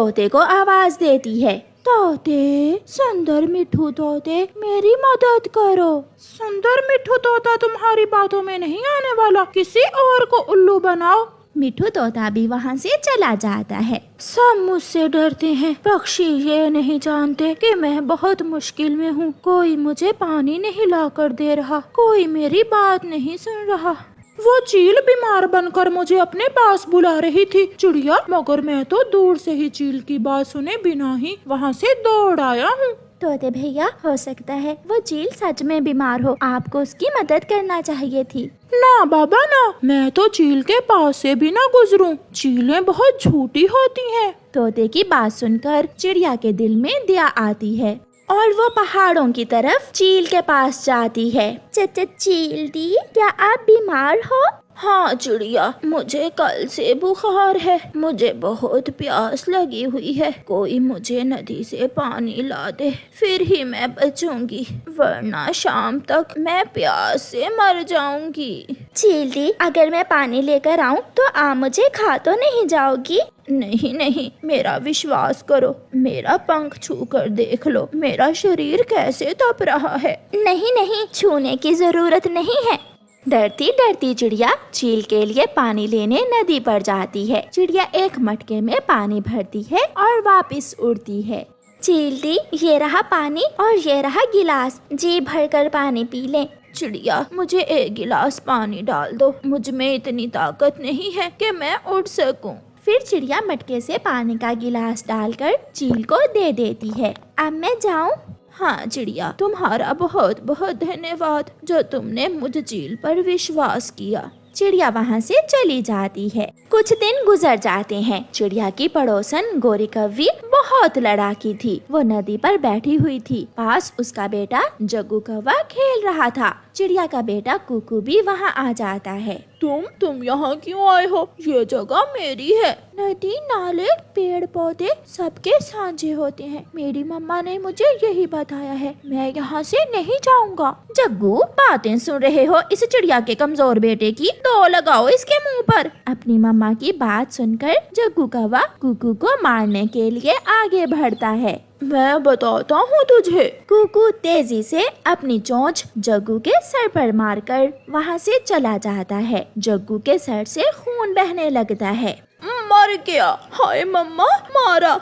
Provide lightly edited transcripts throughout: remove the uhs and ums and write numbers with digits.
तोते को आवाज देती है, तोते, सुंदर मिठू तोते, मेरी मदद करो। सुंदर मिठू तोता तुम्हारी बातों में नहीं आने वाला, किसी और को उल्लू बनाओ। मिठू तोता भी वहाँ से चला जाता है। सब मुझसे डरते हैं, पक्षी ये नहीं जानते कि मैं बहुत मुश्किल में हूँ। कोई मुझे पानी नहीं लाकर दे रहा, कोई मेरी बात नहीं सुन रहा। वो चील बीमार बनकर मुझे अपने पास बुला रही थी चिड़िया, मगर मैं तो दूर से ही चील की बात सुने बिना ही वहाँ से दौड़ आया हूँ। तोते भैया, हो सकता है वो चील सच में बीमार हो, आपको उसकी मदद करना चाहिए थी। ना बाबा ना, मैं तो चील के पास से भी ना गुजरूं, चीलें बहुत झूठी होती हैं। तोते की बात सुनकर चिड़िया के दिल में दया आती है और वो पहाड़ों की तरफ चील के पास जाती है। चील दी, क्या आप बीमार हो? हाँ चिड़िया, मुझे कल से बुखार है, मुझे बहुत प्यास लगी हुई है। कोई मुझे नदी से पानी ला दे, फिर ही मैं बचूंगी, वरना शाम तक मैं प्यास से मर जाऊंगी। चील दी, अगर मैं पानी लेकर आऊं तो आप मुझे खा तो नहीं जाओगी? नहीं नहीं, मेरा विश्वास करो, मेरा पंख छू कर देख लो, मेरा शरीर कैसे तप रहा है। नहीं नहीं, छूने की जरूरत नहीं है। डरती डरती चिड़िया चील के लिए पानी लेने नदी पर जाती है। चिड़िया एक मटके में पानी भरती है और वापस उड़ती है। चील दी, ये रहा पानी और ये रहा गिलास, जी भरकर पानी पी लें। चिड़िया, मुझे एक गिलास पानी डाल दो, मुझ में इतनी ताकत नहीं है कि मैं उड़ सकूं। फिर चिड़िया मटके से पानी का गिलास डालकर चील को दे देती है। अब मैं जाऊं? हाँ चिड़िया, तुम्हारा बहुत बहुत धन्यवाद जो तुमने मुझ चील पर विश्वास किया। चिड़िया वहाँ से चली जाती है। कुछ दिन गुजर जाते हैं। चिड़िया की पड़ोसन गोरी कव्वी बहुत लड़ाकी थी। वो नदी पर बैठी हुई थी, पास उसका बेटा जग्गू कौवा खेल रहा था। चिड़िया का बेटा कुकू भी वहाँ आ जाता है। तुम यहाँ क्यों आए हो? ये जगह मेरी है। नदी, नाले, पेड़ पौधे सबके साझे होते हैं, मेरी मम्मा ने मुझे यही बताया है, मैं यहाँ से नहीं जाऊँगा। जग्गू, बातें सुन रहे हो इस चिड़िया के कमजोर बेटे की? तो लगाओ इसके मुंह पर। अपनी मम्मा की बात सुनकर जग्गू कौवा कुकू को मारने के लिए आगे बढ़ता है। मैं बताता हूँ तुझे। कुकू तेजी से अपनी चोंच जग्गू के सर पर मारकर वहाँ से चला जाता है। जग्गू के सर से खून बहने लगता है। मर गया। हाय मम्मा, मारा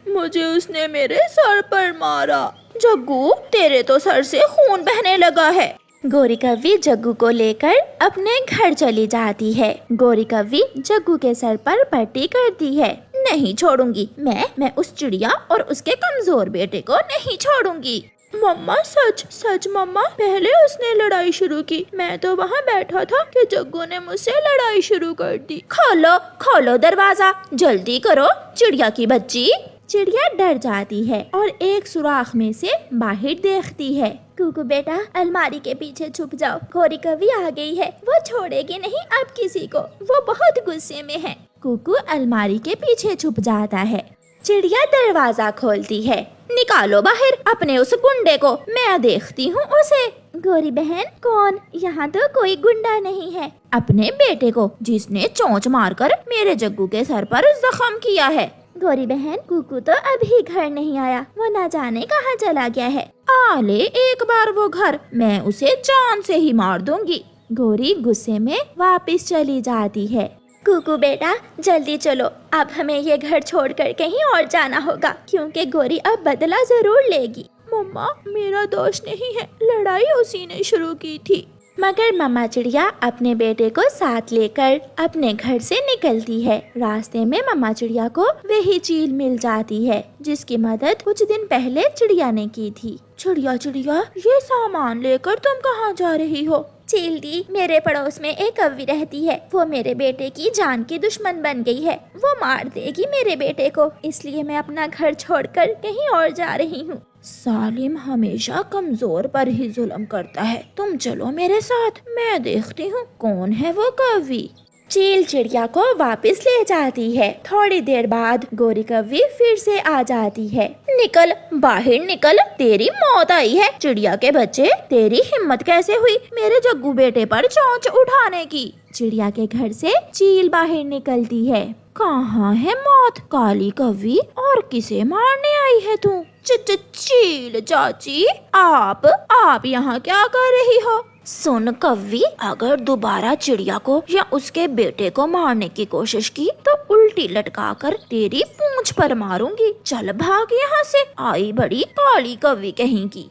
मुझे उसने, मेरे सर पर मारा। जग्गू, तेरे तो सर से खून बहने लगा है। गोरी कव्वी जग्गू को लेकर अपने घर चली जाती है। गोरी कव्वी जग्गू के सर पर पट्टी करती है। नहीं छोड़ूंगी, मैं उस चिड़िया और उसके कमजोर बेटे को नहीं छोड़ूंगी। मम्मा, सच सच मम्मा, पहले उसने लड़ाई शुरू की, मैं तो वहाँ बैठा था कि जग्गू ने मुझसे लड़ाई शुरू कर दी। खोलो खोलो दरवाजा, जल्दी करो चिड़िया की बच्ची। चिड़िया डर जाती है और एक सुराख में से बाहर देखती है। कुकू बेटा, अलमारी के पीछे छुप जाओ, गोरी कव्वी आ गई है, वो छोड़ेगी नहीं अब किसी को, वो बहुत गुस्से में है। कुकू अलमारी के पीछे छुप जाता है। चिड़िया दरवाजा खोलती है। निकालो बाहर अपने उस गुंडे को, मैं देखती हूँ उसे। गोरी बहन, कौन? यहाँ तो कोई गुंडा नहीं है। अपने बेटे को, जिसने चोंच मारकर मेरे जग्गू के सर पर जख्म किया है। गोरी बहन, कुकू तो अभी घर नहीं आया, वो ना जाने कहाँ चला गया है। आ ले एक बार वो घर, मैं उसे जान से ही मार दूंगी। गोरी गुस्से में वापस चली जाती है। कुकू बेटा, जल्दी चलो, अब हमें ये घर छोड़कर कहीं और जाना होगा, क्योंकि गोरी अब बदला जरूर लेगी। मम्मा, मेरा दोष नहीं है, लड़ाई उसी ने शुरू की थी। मगर मम्मा चिड़िया अपने बेटे को साथ लेकर अपने घर से निकलती है। रास्ते में मम्मा चिड़िया को वही चील मिल जाती है जिसकी मदद कुछ दिन पहले चिड़िया ने की थी। चिड़िया चिड़िया, ये सामान लेकर तुम कहाँ जा रही हो? चील दी, मेरे पड़ोस में एक कव्वी रहती है, वो मेरे बेटे की जान की दुश्मन बन गई है, वो मार देगी मेरे बेटे को, इसलिए मैं अपना घर छोड़कर कहीं और जा रही हूँ। सालिम हमेशा कमजोर पर ही जुल्म करता है, तुम चलो मेरे साथ, मैं देखती हूँ कौन है वो कव्वी। चील चिड़िया को वापस ले जाती है। थोड़ी देर बाद गोरी कव्वी फिर से आ जाती है। निकल बाहर निकल, तेरी मौत आई है। चिड़िया के बच्चे, तेरी हिम्मत कैसे हुई मेरे जग्गू बेटे पर चोंच उठाने की? चिड़िया के घर से चील बाहर निकलती है। कहाँ है मौत? काली कौवी, और किसे मारने आई है तू? चील चाची, आप यहाँ क्या कर रही हो? सुन कौवी, अगर दोबारा चिड़िया को या उसके बेटे को मारने की कोशिश की तो उल्टी लटकाकर तेरी पूंछ पर मारूंगी। चल भाग यहाँ से, आई बड़ी काली कौवी कहेंगी।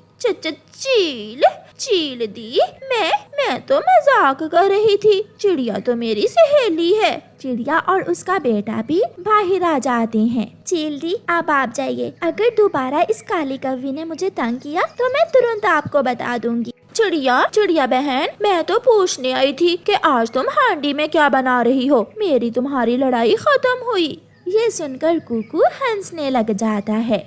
चील दी, मैं तो मजाक कर रही थी, चिड़िया तो मेरी सहेली है। चिड़िया और उसका बेटा भी बाहर आ जाते हैं। चील दी, अब आप जाइए, अगर दोबारा इस काली कौवी ने मुझे तंग किया तो मैं तुरंत आपको बता दूंगी। चिड़िया बहन, मैं तो पूछने आई थी कि आज तुम हांडी में क्या बना रही हो, मेरी तुम्हारी लड़ाई खत्म हुई। ये सुनकर कुकू हंसने लग जाता है।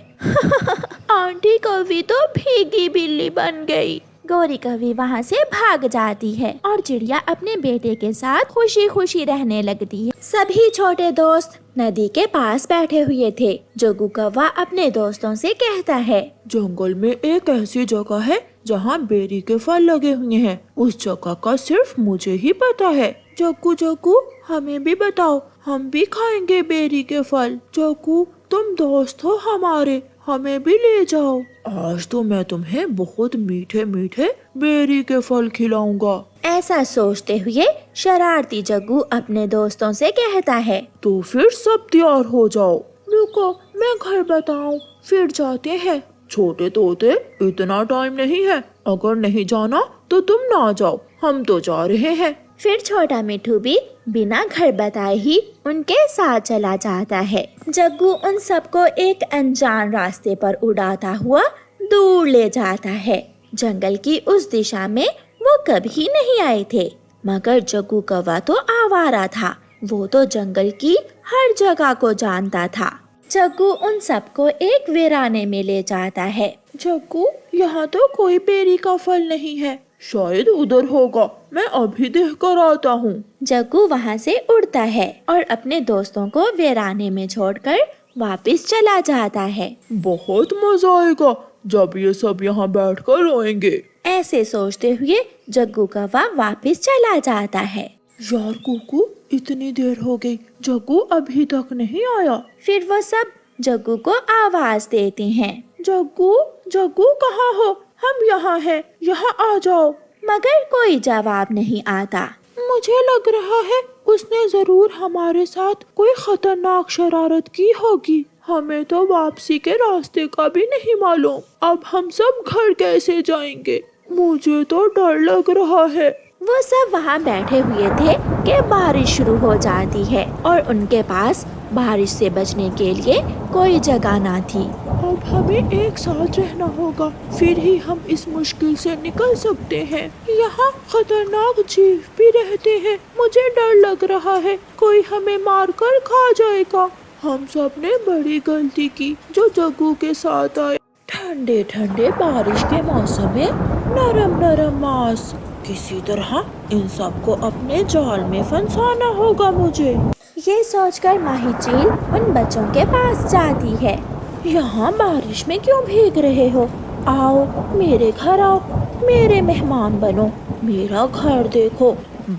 आंटी कौवी तो भीगी बिल्ली बन गई। गौरी कौवी वहाँ से भाग जाती है और चिड़िया अपने बेटे के साथ खुशी खुशी रहने लगती है। सभी छोटे दोस्त नदी के पास बैठे हुए थे। जोगू कौवा अपने दोस्तों से कहता है, जंगल में एक ऐसी जगह है जहाँ बेरी के फल लगे हुए हैं। उस जगह का सिर्फ मुझे ही पता है। जग्गू, हमें भी बताओ, हम भी खाएंगे बेरी के फल। जग्गू, तुम दोस्त हो हमारे, हमें भी ले जाओ। आज तो मैं तुम्हें बहुत मीठे मीठे बेरी के फल खिलाऊंगा। ऐसा सोचते हुए शरारती जग्गू अपने दोस्तों से कहता है। तो फिर सब तैयार हो जाओ। रुको, मैं घर बताऊं, फिर जाते हैं। छोटे तोते, इतना टाइम नहीं है, अगर नहीं जाना तो तुम ना जाओ, हम तो जा रहे हैं। फिर छोटा मिठू भी बिना घर बताए ही उनके साथ चला जाता है। जग्गू उन सबको एक अनजान रास्ते पर उड़ाता हुआ दूर ले जाता है। जंगल की उस दिशा में वो कभी नहीं आए थे, मगर जग्गू कौवा तो आवारा था, वो तो जंगल की हर जगह को जानता था। जग्गू उन सबको एक वीराने में ले जाता है। जग्गू, यहाँ तो कोई बेरी का फल नहीं है, शायद उधर होगा, मैं अभी देख कर आता हूँ। जग्गू वहाँ से उड़ता है और अपने दोस्तों को वीराने में छोड़कर वापस चला जाता है। बहुत मजा आएगा जब ये सब यहाँ बैठकर रोएंगे। ऐसे सोचते हुए जग्गू कौवा वापस चला जाता है। यार कुकू, इतनी देर हो गई, जग्गू अभी तक नहीं आया। फिर वो सब जग्गू को आवाज देते हैं। जग्गू कहाँ हो? हम यहाँ हैं, यहाँ आ जाओ। मगर कोई जवाब नहीं आता। मुझे लग रहा है उसने जरूर हमारे साथ कोई खतरनाक शरारत की होगी। हमें तो वापसी के रास्ते का भी नहीं मालूम। अब हम सब घर कैसे जाएंगे? मुझे तो डर लग रहा है। वो सब वहाँ बैठे हुए थे कि बारिश शुरू हो जाती है और उनके पास बारिश से बचने के लिए कोई जगह ना थी। अब हमें एक साथ रहना होगा, फिर ही हम इस मुश्किल से निकल सकते हैं। यहाँ खतरनाक जीव भी रहते हैं, मुझे डर लग रहा है कोई हमें मार कर खा जाएगा। हम सब ने बड़ी गलती की जो जग्गू के साथ आए। ठंडे ठंडे बारिश के मौसम में नरम नरम मांस, किसी तरह इन सबको अपने जाल में फंसाना होगा मुझे। ये सोचकर माही चील उन बच्चों के पास जाती है। यहाँ बारिश में क्यों भीग रहे हो? आओ मेरे घर आओ, मेरे मेहमान बनो। मेरा घर देखो,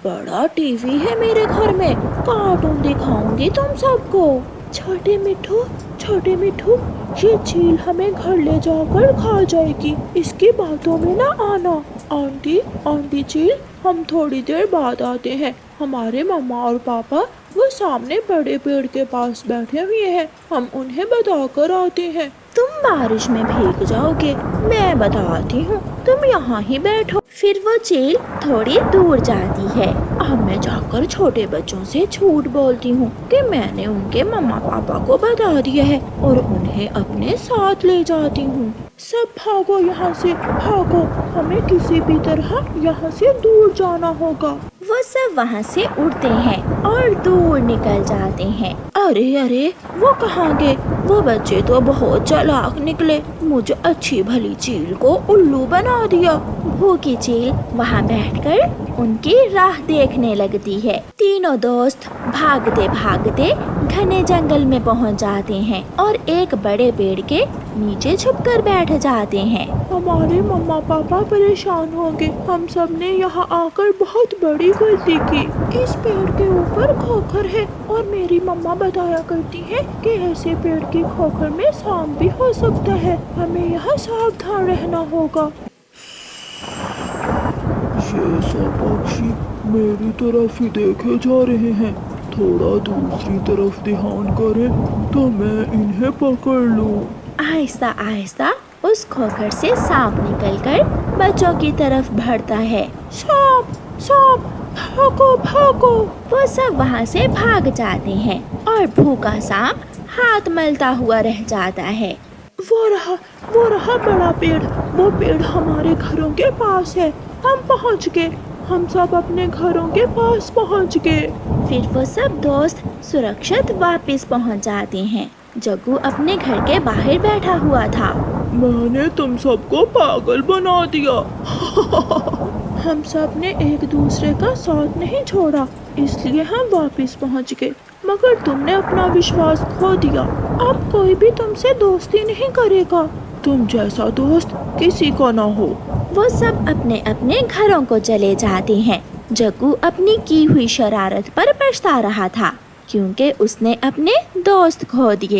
बड़ा टीवी है मेरे घर में, कार्टून दिखाऊंगी तुम सबको। छोटे मिठू, ये चील हमें घर ले जाकर खा जाएगी, इसकी बातों में ना आना। आंटी चील, हम थोड़ी देर बाद आते हैं। हमारे मम्मा और पापा वो सामने बड़े पेड़ के पास बैठे हुए हैं, हम उन्हें बताकर आते हैं। तुम बारिश में भीग जाओगे, मैं बताती हूँ, तुम यहाँ ही बैठो। फिर वो चील थोड़ी दूर जाती है। अब मैं जाकर छोटे बच्चों से झूठ बोलती हूँ कि मैंने उनके मम्मा पापा को बता दिया है और उन्हें अपने साथ ले जाती हूँ। सब भागो यहाँ से, भागो, हमें किसी भी तरह यहाँ से दूर जाना होगा। वो सब वहाँ से उड़ते हैं और दूर निकल जाते हैं। अरे, वो कहाँ गए? वो बच्चे तो बहुत चालाक निकले, मुझे अच्छी भली चील को उल्लू बना दिया। भूखी चील वहाँ बैठकर उनकी राह देखने लगती है। तीनों दोस्त भागते भागते घने जंगल में पहुँच जाते हैं और एक बड़े पेड़ के नीचे छुपकर बैठ जाते हैं। हमारे मम्मा पापा परेशान होंगे, हम सब ने यहाँ आकर बहुत बड़ी बड़ी गलती की। इस पेड़ के ऊपर खोखर है और मेरी मम्मा बताया करती है कि ऐसे पेड़ की खोखर में सांप भी हो सकता है, हमें यहाँ सावधान रहना होगा। ये सब पक्षी मेरी तरफ ही देखे जा रहे हैं, थोड़ा दूसरी तरफ ध्यान करें तो मैं इन्हें पकड़ लूं। आहिस्ता आहिस्ता उस खोखर से सांप निकलकर बच्चों की तरफ बढ़ता है। सांप सांप, भागो भागो। वो सब वहाँ से भाग जाते हैं और भूखा सांप हाथ मलता हुआ रह जाता है। वो रहा बड़ा पेड़। वो पेड़ हमारे घरों के पास है। हम पहुँच गए। हम सब अपने घरों के पास पहुँच गए। फिर वो सब दोस्त सुरक्षित वापस पहुँच जाते हैं। जग्गू अपने घर के बाहर बैठा हुआ था। मैंने तुम सबको पागल बना दिया। हम सब ने एक दूसरे का साथ नहीं छोड़ा, इसलिए हम वापस पहुंच गए, मगर तुमने अपना विश्वास खो दिया। अब कोई भी तुमसे दोस्ती नहीं करेगा। तुम जैसा दोस्त किसी को ना हो। वो सब अपने अपने घरों को चले जाते हैं। जग्गू अपनी की हुई शरारत पर पछता रहा था, क्योंकि उसने अपने दोस्त खो दिए।